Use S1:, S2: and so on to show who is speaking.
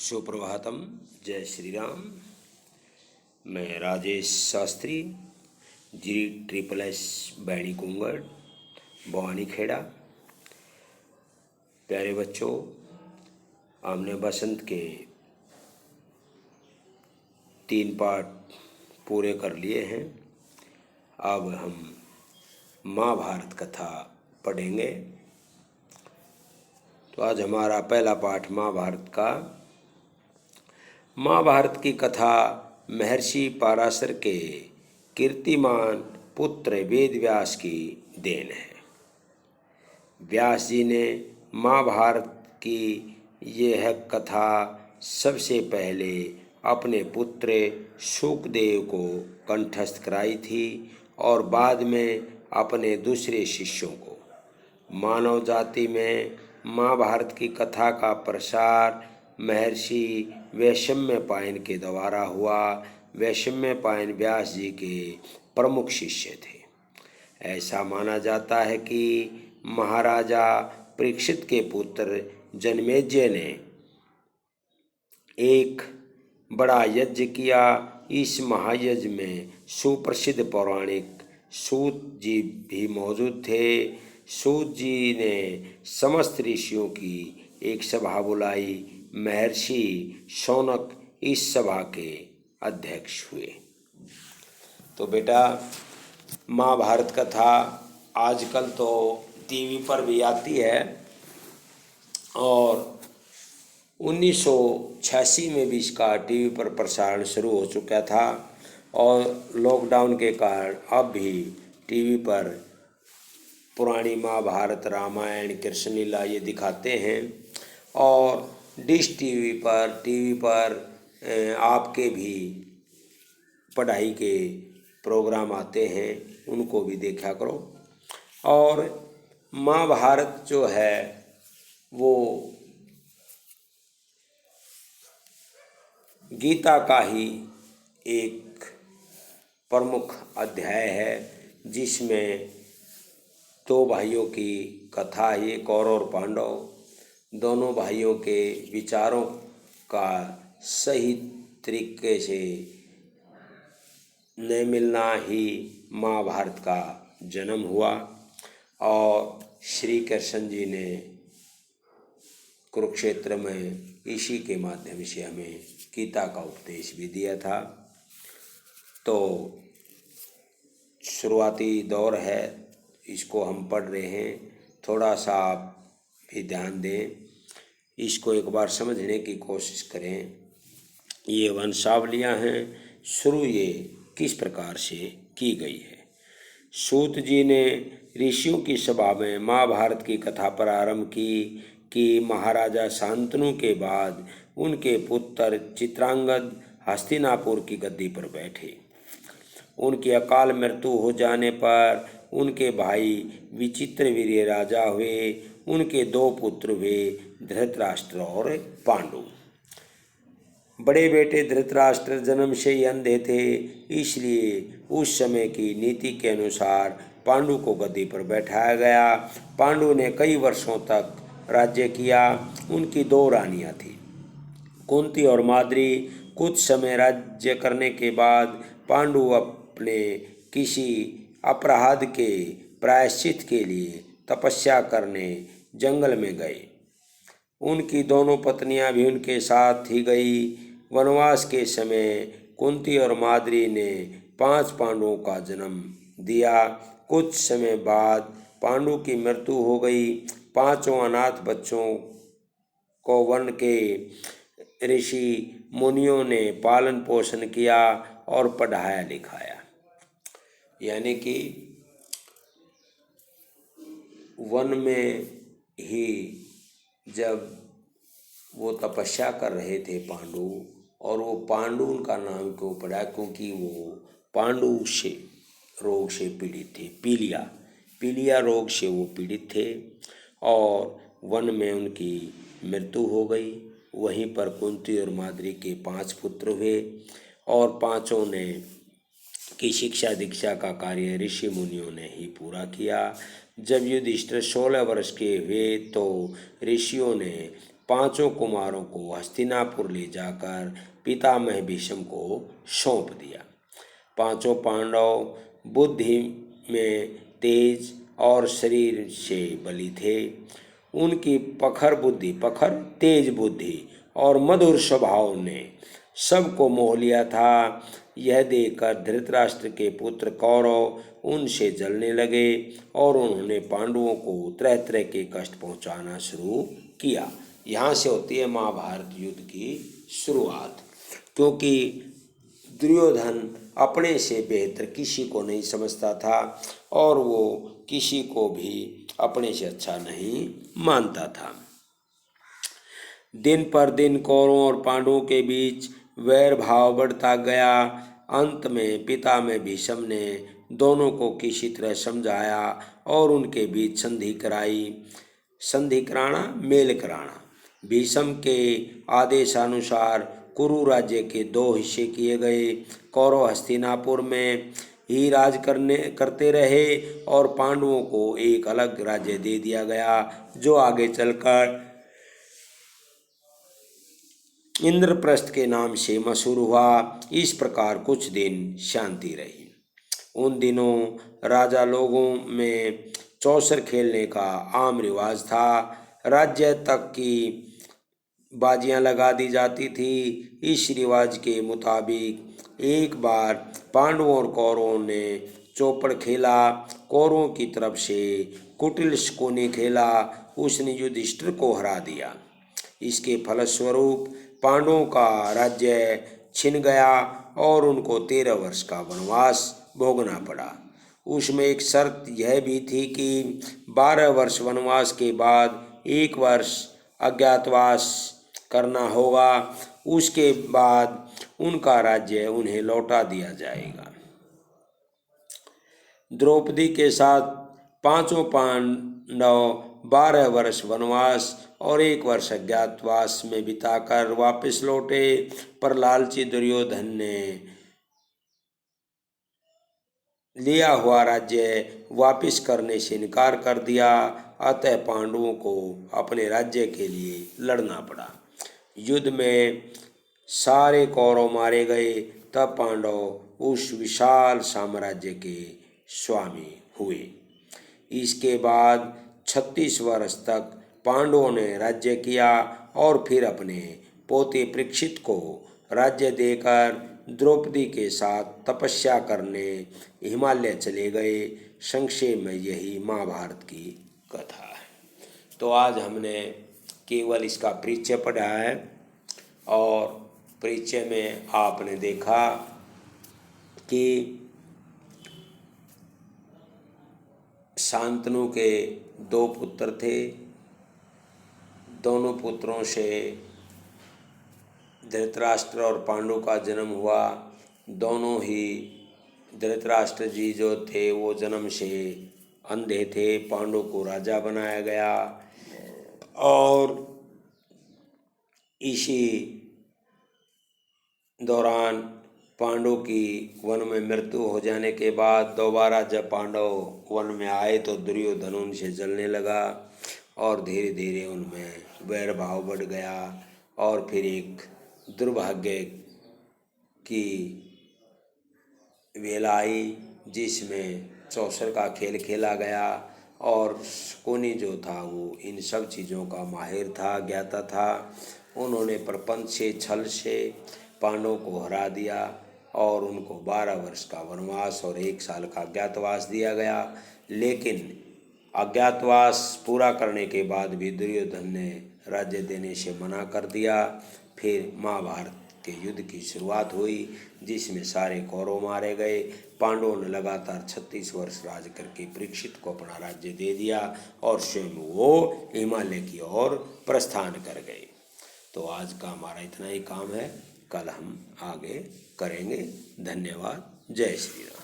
S1: सुप्रभातम। जय श्री राम। मैं Rajesh Shastri, G SSS बैणी कुंगड़, भवानी खेड़ा। प्यारे बच्चों, हमने बसंत के 3 पाठ पूरे कर लिए हैं। अब हम महाभारत कथा पढ़ेंगे। तो आज हमारा पहला पाठ महाभारत का। महाभारत की कथा महर्षि पराशर के कीर्तिमान पुत्र वेदव्यास की देन है। व्यास जी ने महाभारत की यह कथा सबसे पहले अपने पुत्र शुकदेव को कंठस्थ कराई थी और बाद में अपने दूसरे शिष्यों को। मानव जाति में महाभारत की कथा का प्रसार महर्षि वैशम्यपायन के द्वारा हुआ। वैशम्यपायन व्यास जी के प्रमुख शिष्य थे। ऐसा माना जाता है कि महाराजा परीक्षित के पुत्र जन्मेजय ने एक बड़ा यज्ञ किया। इस महायज्ञ में सुप्रसिद्ध पौराणिक सूत जी भी मौजूद थे। सूत जी ने समस्त ऋषियों की एक सभा बुलाई। महर्षि शौनक इस सभा के अध्यक्ष हुए। तो बेटा, महाभारत कथा आजकल तो टीवी पर भी आती है और 1986 में भी इसका टीवी पर प्रसारण शुरू हो चुका था और लॉकडाउन के कारण अब भी टीवी पर पुरानी महाभारत, रामायण, कृष्ण लीला ये दिखाते हैं। और डिश टीवी पर आपके भी पढ़ाई के प्रोग्राम आते हैं, उनको भी देखा करो। और महाभारत जो है वो गीता का ही एक प्रमुख अध्याय है, जिसमें 2 भाइयों की कथा है, कौरव और पांडव। दोनों भाइयों के विचारों का सही तरीके से न मिलना ही महाभारत का जन्म हुआ। और श्री कृष्ण जी ने कुरुक्षेत्र में इसी के माध्यम से हमें गीता का उपदेश भी दिया था। तो शुरुआती दौर है, इसको हम पढ़ रहे हैं। थोड़ा सा आप भी ध्यान दें, इसको एक बार समझने की कोशिश करें। ये वंशावलियाँ हैं, शुरू ये किस प्रकार से की गई है। सूत जी ने ऋषियों की सभा में महाभारत की कथा प्रारंभ की कि महाराजा शांतनु के बाद उनके पुत्र चित्रांगद हस्तिनापुर की गद्दी पर बैठे। उनकी अकाल मृत्यु हो जाने पर उनके भाई विचित्रवीर्य राजा हुए। उनके 2 पुत्र हुए, धृतराष्ट्र और पांडु। बड़े बेटे धृतराष्ट्र जन्म से ही अंधे थे, इसलिए उस समय की नीति के अनुसार पांडु को गद्दी पर बैठाया गया। पांडु ने कई वर्षों तक राज्य किया। उनकी 2 रानियां थीं, कुंती और माद्री। कुछ समय राज्य करने के बाद पांडु अपने किसी अपराध के प्रायश्चित के लिए तपस्या करने जंगल में गए। उनकी दोनों पत्नियां भी उनके साथ ही गई। वनवास के समय कुंती और माद्री ने 5 पांडवों का जन्म दिया। कुछ समय बाद पांडु की मृत्यु हो गई। 5 अनाथ बच्चों को वन के ऋषि मुनियों ने पालन पोषण किया और पढ़ाया लिखाया। यानी कि वन में ही जब वो तपस्या कर रहे थे पांडु, और वो पांडु उनका नाम क्यों पड़ा, क्योंकि वो पांडु से रोग से पीड़ित थे। पीलिया रोग से वो पीड़ित थे और वन में उनकी मृत्यु हो गई। वहीं पर कुंती और माद्री के 5 पुत्र हुए और 5 ने की शिक्षा दीक्षा का कार्य ऋषि मुनियों ने ही पूरा किया। जब युधिष्ठिर 16 वर्ष के हुए तो ऋषियों ने पांचों कुमारों को हस्तिनापुर ले जाकर पितामह भीष्म को सौंप दिया। पांचों पांडव बुद्धि में तेज और शरीर से बली थे। उनकी प्रखर तेज बुद्धि और मधुर स्वभाव ने सबको मोह लिया था। यह देखकर धृतराष्ट्र के पुत्र कौरव उनसे जलने लगे और उन्होंने पांडवों को तरह तरह के कष्ट पहुंचाना शुरू किया। यहाँ से होती है महाभारत युद्ध की शुरुआत, क्योंकि दुर्योधन अपने से बेहतर किसी को नहीं समझता था और वो किसी को भी अपने से अच्छा नहीं मानता था। दिन पर दिन कौरवों और पांडवों के बीच वैर भाव बढ़ता गया। अंत में पितामह भीष्म ने दोनों को किसी तरह समझाया और उनके बीच संधि कराई। संधि कराना, मेल कराना। भीष्म के आदेशानुसार कुरु राज्य के 2 हिस्से किए गए। कौरव हस्तिनापुर में ही राज करते रहे और पांडवों को एक अलग राज्य दे दिया गया, जो आगे चलकर इंद्रप्रस्थ के नाम से मशहूर हुआ। इस प्रकार कुछ दिन शांति रही। उन दिनों राजा लोगों में चौसर खेलने का आम रिवाज था। राज्य तक की बाजियां लगा दी जाती थी। इस रिवाज के मुताबिक एक बार पांडवों और कौरवों ने चौपड़ खेला। कौरवों की तरफ से कुटिल शकुनी खेला। उसने युधिष्ठिर को हरा दिया। इसके फलस्वरूप पांडवों का राज्य छिन गया और उनको 13 वर्ष का वनवास भोगना पड़ा। उसमें एक शर्त यह भी थी कि 12 वर्ष वनवास के बाद 1 वर्ष अज्ञातवास करना होगा। उसके बाद उनका राज्य उन्हें लौटा दिया जाएगा। द्रौपदी के साथ पांचों पांडव 12 वर्ष वनवास और 1 वर्ष अज्ञातवास में बिताकर वापस लौटे, पर लालची दुर्योधन ने लिया हुआ राज्य वापस करने से इनकार कर दिया। अतः पांडवों को अपने राज्य के लिए लड़ना पड़ा। युद्ध में सारे कौरव मारे गए। तब पांडव उस विशाल साम्राज्य के स्वामी हुए। इसके बाद 36 वर्ष तक पांडवों ने राज्य किया और फिर अपने पोते परीक्षित को राज्य देकर द्रौपदी के साथ तपस्या करने हिमालय चले गए। संक्षेप में यही महाभारत की कथा है। तो आज हमने केवल इसका परिचय पढ़ा है और परिचय में आपने देखा कि शांतनु के 2 पुत्र थे। दोनों पुत्रों से धृतराष्ट्र और पांडु का जन्म हुआ। दोनों ही धृतराष्ट्र जी जो थे वो जन्म से अंधे थे। पांडु को राजा बनाया गया और इसी दौरान पांडु की वन में मृत्यु हो जाने के बाद दोबारा जब पांडव वन में आए तो दुर्योधन उनसे जलने लगा और धीरे धीरे उनमें वैर भाव बढ़ गया। और फिर एक दुर्भाग्य की वेला आई जिसमें चौसर का खेल खेला गया और शकुनी जो था वो इन सब चीज़ों का माहिर था, ज्ञाता था। उन्होंने प्रपंच से, छल से पांडवों को हरा दिया और उनको 12 वर्ष का वनवास और 1 साल का अज्ञातवास दिया गया। लेकिन अज्ञातवास पूरा करने के बाद भी दुर्योधन ने राज्य देने से मना कर दिया। फिर महाभारत के युद्ध की शुरुआत हुई जिसमें सारे कौरव मारे गए। पांडवों ने लगातार 36 वर्ष राज करके परीक्षित को अपना राज्य दे दिया और स्वयं वो हिमालय की ओर प्रस्थान कर गए। तो आज का हमारा इतना ही काम है, कल हम आगे करेंगे। धन्यवाद। जय श्री राम।